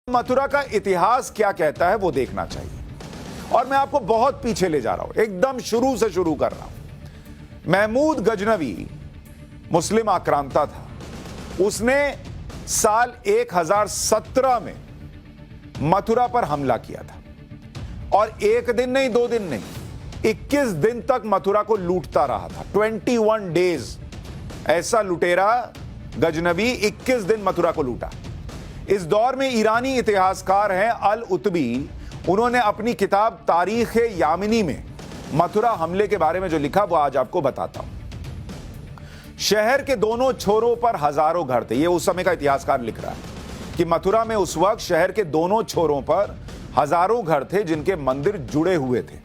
मथुरा का इतिहास क्या कहता है वो देखना चाहिए। और मैं आपको बहुत पीछे ले जा रहा हूं, एकदम शुरू से शुरू कर रहा हूं। महमूद गजनवी मुस्लिम आक्रांता था। उसने साल 1017 में मथुरा पर हमला किया था और एक दिन नहीं, 2 दिन नहीं, 21 दिन तक मथुरा को लूटता रहा था। 21 डेज ऐसा लुटेरा गजनवी 21 दिन मथुरा को लूटा। इस दौर में ईरानी इतिहासकार हैं अल उतबी, उन्होंने अपनी किताब तारीख यामिनी में मथुरा हमले के बारे में जो लिखा वो आज आपको बताता हूं। शहर के दोनों छोरों पर हजारों घर थे। ये उस समय का इतिहासकार लिख रहा है कि मथुरा में उस वक्त शहर के दोनों छोरों पर हजारों घर थे जिनके मंदिर जुड़े हुए थे।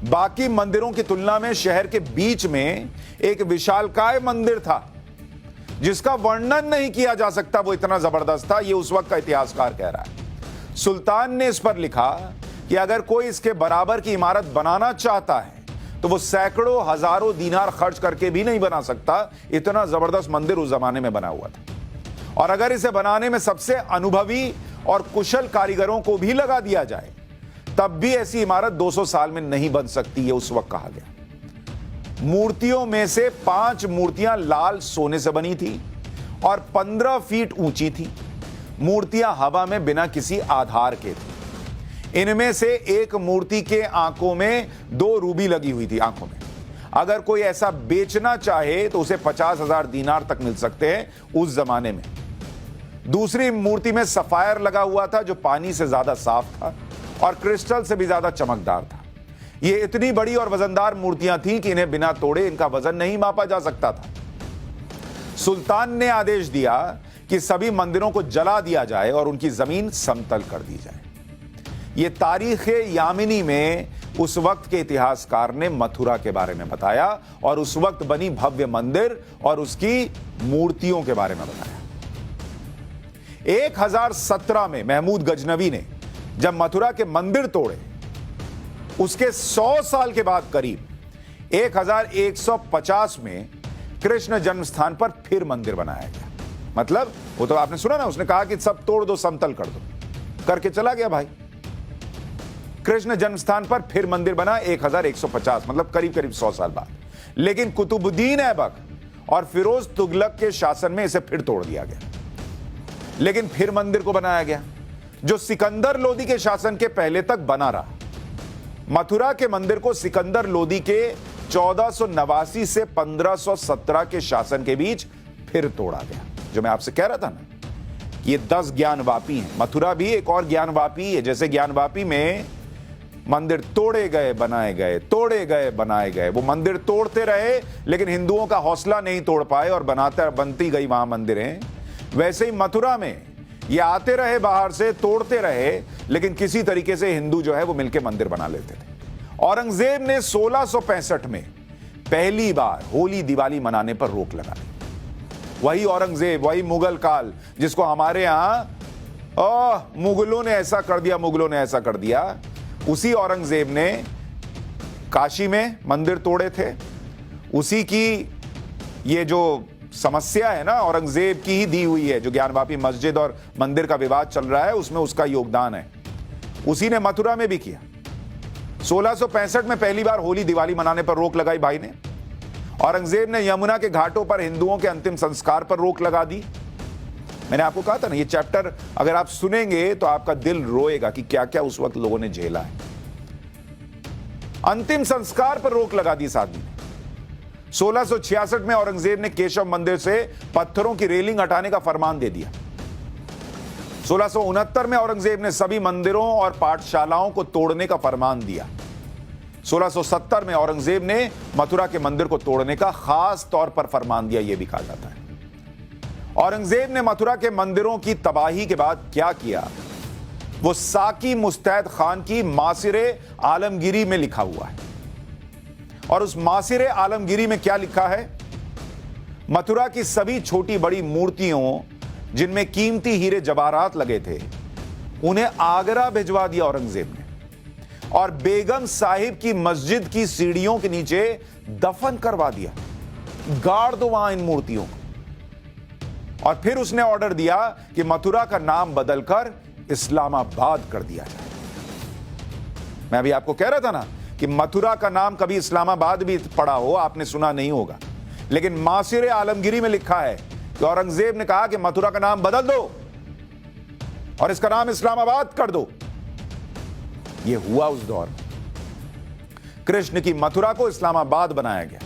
बाकी मंदिरों की तुलना में शहर के बीच में एक विशालकाय मंदिर था जिसका वर्णन नहीं किया जा सकता, वो इतना जबरदस्त था। ये उस वक्त का इतिहासकार कह रहा है। सुल्तान ने इस पर लिखा कि अगर कोई इसके बराबर की इमारत बनाना चाहता है तो वो सैकड़ों हजारों दीनार खर्च करके भी नहीं बना सकता। इतना जबरदस्त मंदिर उस जमाने में बना हुआ था। और अगर इसे बनाने में सबसे अनुभवी और कुशल कारीगरों को भी लगा दिया जाए तब भी ऐसी इमारत 200 साल में नहीं बन सकती, ये उस वक्त कहा गया। मूर्तियों में से 5 मूर्तियां लाल सोने से बनी थी और 15 फीट ऊंची थी। मूर्तियां हवा में बिना किसी आधार के थी। इनमें से एक मूर्ति के आंखों में 2 रूबी लगी हुई थी आंखों में। अगर कोई ऐसा बेचना चाहे तो उसे 50,000 दीनार तक मिल सकते हैं उस जमाने में। दूसरी मूर्ति में सफायर लगा हुआ था जो पानी से ज्यादा साफ था और क्रिस्टल से भी ज्यादा चमकदार था। ये इतनी बड़ी और वजनदार मूर्तियां थीं कि इन्हें बिना तोड़े इनका वजन नहीं मापा जा सकता था। सुल्तान ने आदेश दिया कि सभी मंदिरों को जला दिया जाए और उनकी जमीन समतल कर दी जाए। ये तारीख यामिनी में उस वक्त के इतिहासकार ने मथुरा के बारे में बताया और उस वक्त बनी भव्य मंदिर और उसकी मूर्तियों के बारे में बताया। 1017 में महमूद गजनवी ने जब मथुरा के मंदिर तोड़े, उसके 100 साल के बाद करीब 1150 में कृष्ण जन्म स्थान पर फिर मंदिर बनाया गया। मतलब वो तो आपने सुना ना, उसने कहा कि सब तोड़ दो, समतल कर दो, करके चला गया भाई। कृष्ण जन्म स्थान पर फिर मंदिर बना 1150, मतलब करीब करीब 100 साल बाद। लेकिन कुतुबुद्दीन ऐबक और फिरोज तुगलक के शासन में इसे फिर तोड़ दिया गया। लेकिन फिर मंदिर को बनाया गया जो सिकंदर लोदी के शासन के पहले तक बना रहा। मथुरा के मंदिर को सिकंदर लोदी के 1489 से 1517 के शासन के बीच फिर तोड़ा गया। जो मैं आपसे कह रहा था ना, ये 10 ज्ञानवापी हैं। मथुरा भी एक और ज्ञानवापी है। जैसे ज्ञानवापी में मंदिर तोड़े गए बनाए गए, तोड़े गए बनाए गए, वो मंदिर तोड़ते रहे लेकिन हिंदुओं का हौसला नहीं तोड़ पाए और बनती गई वहां मंदिरें। वैसे ही मथुरा में ये आते रहे बाहर से, तोड़ते रहे, लेकिन किसी तरीके से हिंदू जो है वो मिलकर मंदिर बना लेते थे। औरंगजेब ने 1665 में पहली बार होली दिवाली मनाने पर रोक लगा दी। वही औरंगजेब, वही मुगल काल जिसको हमारे यहां मुगलों ने ऐसा कर दिया, मुगलों ने ऐसा कर दिया, उसी औरंगजेब ने काशी में मंदिर तोड़े थे। उसी की ये जो समस्या है ना, औरंगजेब की ही दी हुई है। जो ज्ञानवापी मस्जिद और मंदिर का विवाद चल रहा है उसमें उसका योगदान है। उसी ने मथुरा में भी किया। 1665 में पहली बार होली दिवाली मनाने पर रोक लगाई भाई ने। औरंगजेब ने यमुना के घाटों पर हिंदुओं के अंतिम संस्कार पर रोक लगा दी। मैंने आपको कहा था ना, ये चैप्टर अगर आप सुनेंगे तो आपका दिल रोएगा कि क्या क्या उस वक्त लोगों ने झेला है। अंतिम संस्कार पर रोक लगा दी इस आदमी ने। 1666 में औरंगजेब ने केशव मंदिर से पत्थरों की रेलिंग हटाने का फरमान दे दिया। 1669 में औरंगजेब ने सभी मंदिरों और पाठशालाओं को तोड़ने का फरमान दिया। 1670 में औरंगजेब ने मथुरा के मंदिर को तोड़ने का खास तौर पर फरमान दिया, यह भी कहा जाता है। औरंगजेब ने मथुरा के मंदिरों की तबाही के बाद क्या किया वो साकी मुस्तैद खान की मासिरे आलमगिरी में लिखा हुआ है। और उस मासिरे आलमगिरी में क्या लिखा है? मथुरा की सभी छोटी बड़ी मूर्तियों जिनमें कीमती हीरे जवाहरात लगे थे उन्हें आगरा भिजवा दिया औरंगजेब ने, और बेगम साहिब की मस्जिद की सीढ़ियों के नीचे दफन करवा दिया। गाड़ दो वहां इन मूर्तियों को। और फिर उसने ऑर्डर दिया कि मथुरा का नाम बदलकर इस्लामाबाद कर दिया जाए। मैं अभी आपको कह रहा था ना कि मथुरा का नाम कभी इस्लामाबाद भी पड़ा हो, आपने सुना नहीं होगा, लेकिन मासिर आलमगीरी में लिखा है कि औरंगजेब ने कहा कि मथुरा का नाम बदल दो और इसका नाम इस्लामाबाद कर दो। यह हुआ उस दौर में। कृष्ण की मथुरा को इस्लामाबाद बनाया गया।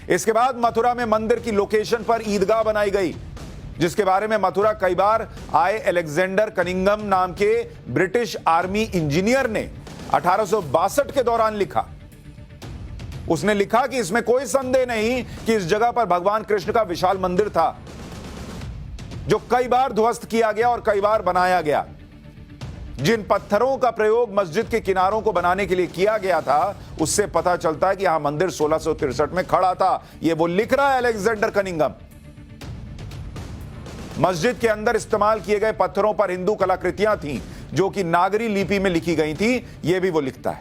इसके बाद मथुरा में मंदिर की लोकेशन पर ईदगाह बनाई गई, जिसके बारे में मथुरा कई बार आए अलेक्जेंडर कनिंगम नाम के ब्रिटिश आर्मी इंजीनियर ने 1862 के दौरान लिखा। उसने लिखा कि इसमें कोई संदेह नहीं कि इस जगह पर भगवान कृष्ण का विशाल मंदिर था, जो कई बार ध्वस्त किया गया और कई बार बनाया गया। जिन पत्थरों का प्रयोग मस्जिद के किनारों को बनाने के लिए किया गया था, उससे पता चलता है कि यहां मंदिर 1663 में खड़ा था। यह वो लिख रहा है अलेक्जेंडर कनिंगम। मस्जिद के अंदर इस्तेमाल किए गए पत्थरों पर हिंदू कलाकृतियां थीं, जो कि नागरी लिपि में लिखी गई थी। यह भी वो लिखता है।